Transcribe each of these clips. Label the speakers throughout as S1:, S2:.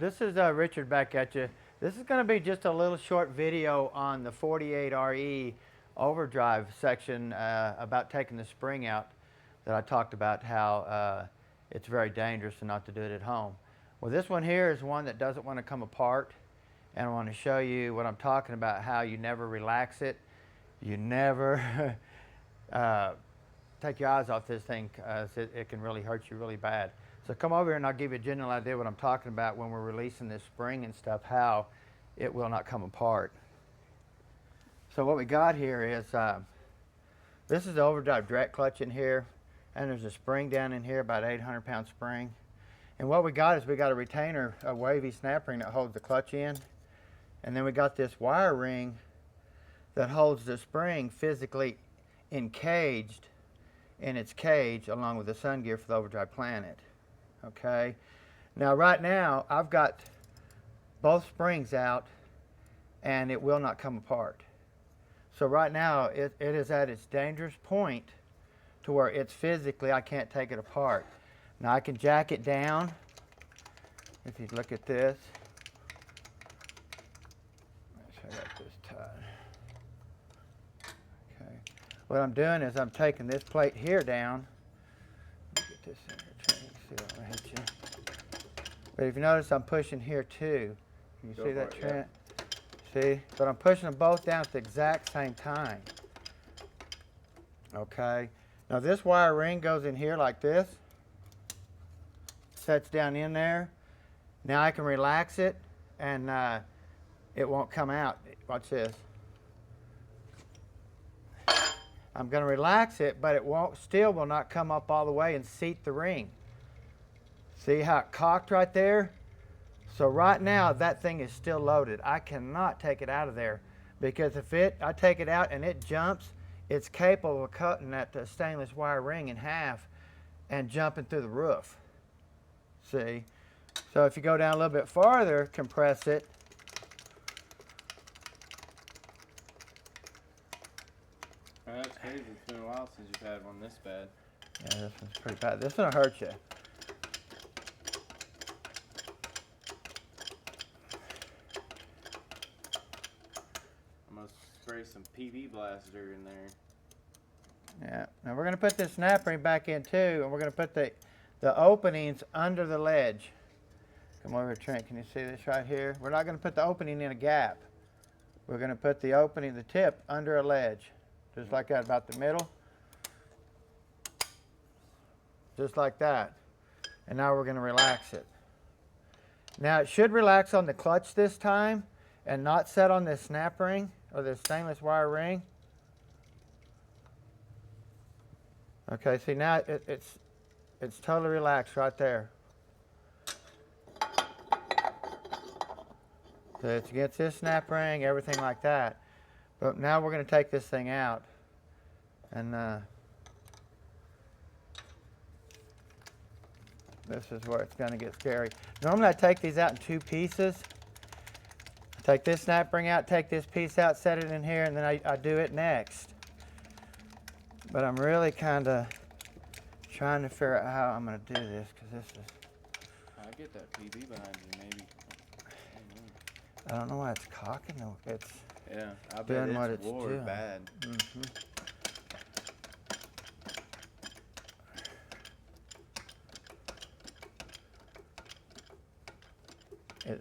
S1: This is Richard back at you. This is going to be just a little short video on the 48RE overdrive section about taking the spring out that I talked about how it's very dangerous and not to do it at home. Well, this one here is one that doesn't want to come apart, and I want to show you what I'm talking about, how you never relax it. You never take your eyes off this thing, it can really hurt you really bad. So come over here and I'll give you a general idea what I'm talking about when we're releasing this spring and stuff, how it will not come apart. So what we got here is, this is the overdrive direct clutch in here, and there's a spring down in here, about 800-pound spring. And what we got is we got a retainer, a wavy snap ring that holds the clutch in, and then we got this wire ring that holds the spring physically encaged in its cage along with the sun gear for the overdrive planet. Okay, now right now I've got both springs out and it will not come apart. So right now it is at its dangerous point to where it's physically, I can't take it apart. Now I can jack it down. If you look at this, I got this tied. Okay, what I'm doing is I'm taking this plate here down. Let me get this in here. Hit you. But if you notice, I'm pushing here too. Can you see that, Trent? Yeah. See? But I'm pushing them both down at the exact same time. Okay. Now this wire ring goes in here like this. Sets down in there. Now I can relax it and it won't come out. Watch this. I'm going to relax it, but it still will not come up all the way and seat the ring. See how it cocked right there? So right now that thing is still loaded. I cannot take it out of there because if I take it out and it jumps, it's capable of cutting that stainless wire ring in half and jumping through the roof. See? So if you go down a little bit farther, compress it.
S2: That's crazy. It's been a while since you've had one this bad.
S1: Yeah, this one's pretty bad. This one will hurt you.
S2: Spray some PB blaster in there.
S1: Yeah. Now we're going to put this snap ring back in too, and we're going to put the openings under the ledge. Come over here, Trent. Can you see this right here? We're not going to put the opening in a gap. We're going to put the opening, the tip, under a ledge. Just like that, about the middle. Just like that. And now we're going to relax it. Now it should relax on the clutch this time and not set on this snap ring or this stainless wire ring. Okay, see now it's totally relaxed right there. So it's against this snap ring, everything like that. But now we're going to take this thing out, and this is where it's going to get scary. Normally I take these out in two pieces. Take this snap ring out, take this piece out, set it in here, and then I do it next. But I'm really kind of trying to figure out how I'm going to do this, because this is...
S2: I get that PB behind you, maybe.
S1: I don't know why it's cocking. It's
S2: yeah, I bet
S1: doing
S2: it's
S1: what it's
S2: war
S1: doing.
S2: Bad.
S1: Mm-hmm.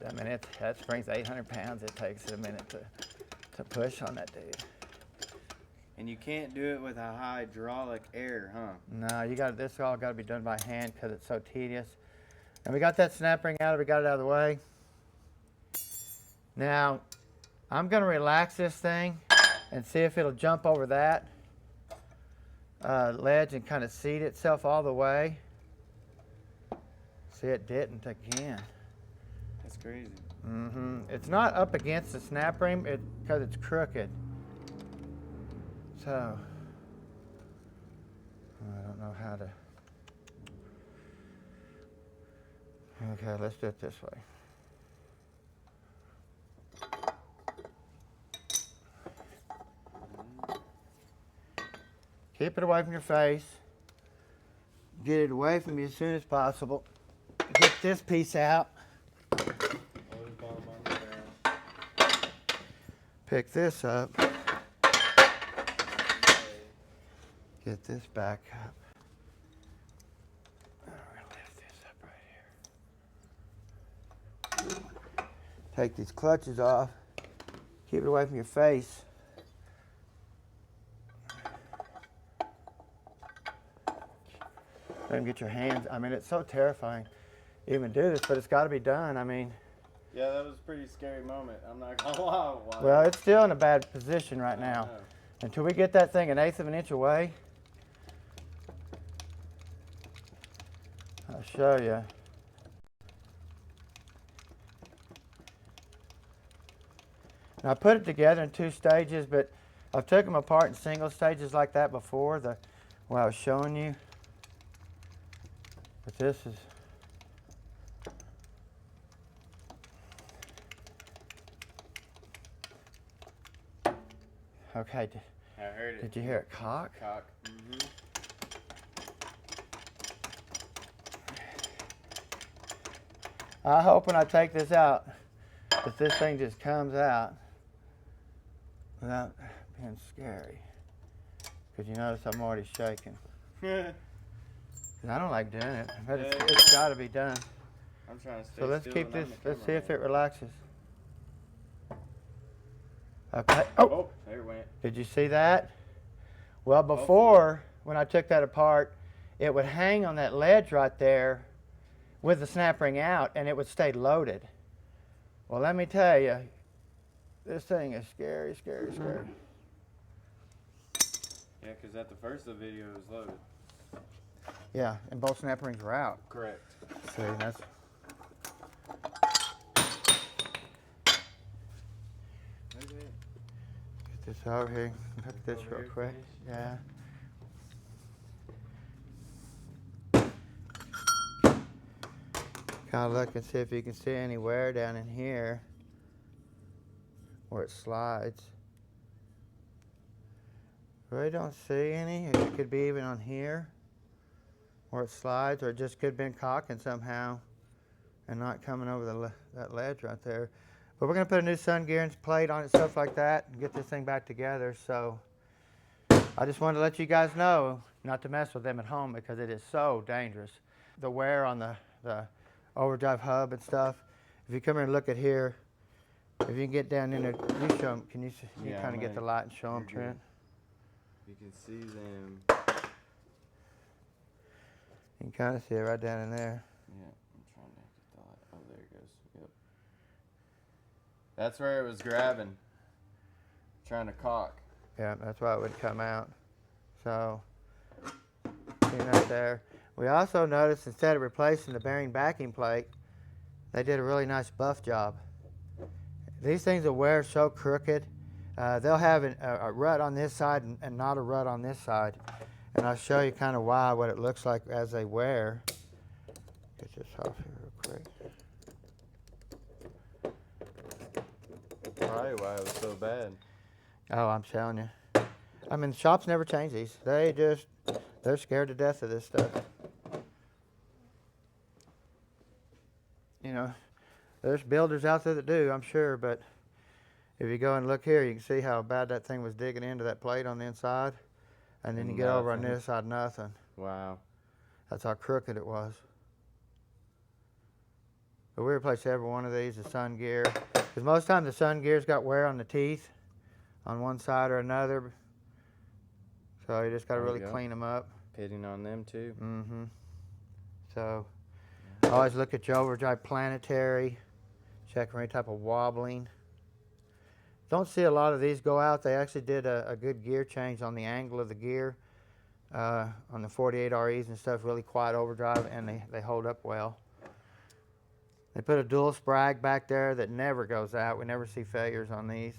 S1: I mean, that spring's 800 pounds. It takes a minute to push on that dude.
S2: And you can't do it with a hydraulic air, huh?
S1: No, this all got to be done by hand because it's so tedious. And we got that snap ring out. We got it out of the way. Now, I'm going to relax this thing and see if it'll jump over that ledge and kind of seat itself all the way. See, it didn't again.
S2: That's crazy.
S1: Mm-hmm. It's not up against the snap ring because it's crooked. So, I don't know how to. Okay, let's do it this way. Keep it away from your face. Get it away from you as soon as possible. Get this piece out. pick this up. Get this back up. We're gonna lift this up right here. Take these clutches off. Keep it away from your face. Don't get your hands. I mean, it's so terrifying to even do this, but it's got to be done. I mean,
S2: Yeah, that was a pretty scary moment. I'm not gonna lie. Wow.
S1: well, it's still in a bad position right now.
S2: know.
S1: Until we get that thing 1/8 of an inch away, I'll show you. Now I put it together in 2 stages, but I've took them apart in single stages like that before, what I was showing you. But this is, okay,
S2: I heard it.
S1: did you hear it cock?
S2: Cock. Mm-hmm.
S1: I hope when I take this out, that this thing just comes out without being scary. Because you notice I'm already shaking. 'Cause I don't like doing it, but it's got to be done.
S2: I'm trying to stay
S1: So let's
S2: still
S1: keep
S2: and I'm
S1: this,
S2: the
S1: let's see if it
S2: cameraman.
S1: relaxes. Okay, oh,
S2: Oh, there it went.
S1: did you see that? Well, before, when I took that apart, it would hang on that ledge right there with the snap ring out, and it would stay loaded. Well, let me tell you, this thing is scary, scary, scary.
S2: Yeah, because at the first the video was loaded.
S1: Yeah, and both snap rings were out.
S2: Correct.
S1: See, that's.
S2: Okay.
S1: Get this over here. Hook this
S2: Over
S1: real
S2: here,
S1: quick.
S2: finish?
S1: Yeah. Kind of look and see if you can see any wear down in here where it slides. Really don't see any. It could be even on here where it slides, or it just could have been cocking somehow and not coming over that ledge right there. But we're going to put a new sun gear plate on it, stuff like that, and get this thing back together. So I just wanted to let you guys know not to mess with them at home because it is so dangerous. The wear on the overdrive hub and stuff. If you come here and look at here, if you can get down in there, you show them. Can you
S2: Yeah,
S1: kind of get the light and show them,
S2: you're good.
S1: Trent?
S2: You can see them.
S1: You can kind of see it right down in there.
S2: Yeah, I'm trying to get the light. Oh, there it goes. Yep. That's where it was grabbing. Trying to cock.
S1: Yeah, that's why it would come out. So, see that there. We also noticed instead of replacing the bearing backing plate, they did a really nice buff job. These things will wear so crooked. They'll have a rut on this side and not a rut on this side. And I'll show you kind of what it looks like as they wear. Get this off here real quick.
S2: Probably why it was so bad.
S1: Oh, I'm telling you. I mean, shops never change these. They're scared to death of this stuff. You know, there's builders out there that do, I'm sure, but if you go and look here, you can see how bad that thing was digging into that plate on the inside. And then you get over on this side, nothing.
S2: Wow.
S1: That's how crooked it was. But we replaced every one of these, the sun gear. Because most of the time the sun gear's got wear on the teeth on one side or another. So you just got to
S2: There you
S1: really
S2: go.
S1: clean them up.
S2: Pitting on them too.
S1: Mm-hmm. So always look at your overdrive planetary. Check for any type of wobbling. Don't see a lot of these go out. They actually did a good gear change on the angle of the gear on the 48 REs and stuff, really quiet overdrive, and they hold up well. They put a dual sprag back there that never goes out. We never see failures on these.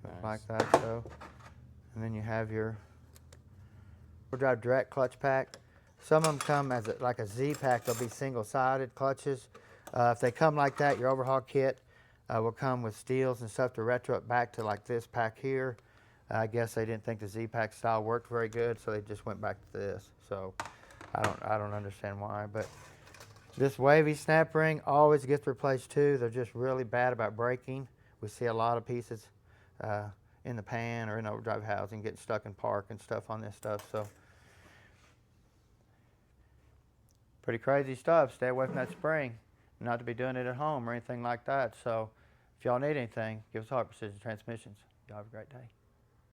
S2: Nice.
S1: Like that, so. And then you have your overdrive direct clutch pack. Some of them come as like a Z pack. They'll be single-sided clutches. If they come like that, your overhaul kit will come with steels and stuff to retro it back to like this pack here. I guess they didn't think the Z-Pack style worked very good, so they just went back to this. So I don't understand why, but this wavy snap ring always gets replaced too. They're just really bad about breaking. We see a lot of pieces in the pan or in overdrive housing getting stuck in park and stuff on this stuff. So pretty crazy stuff. Stay away from that spring. Not to be doing it at home or anything like that. So if y'all need anything, give us a holler at Precision Transmissions. Y'all have a great day.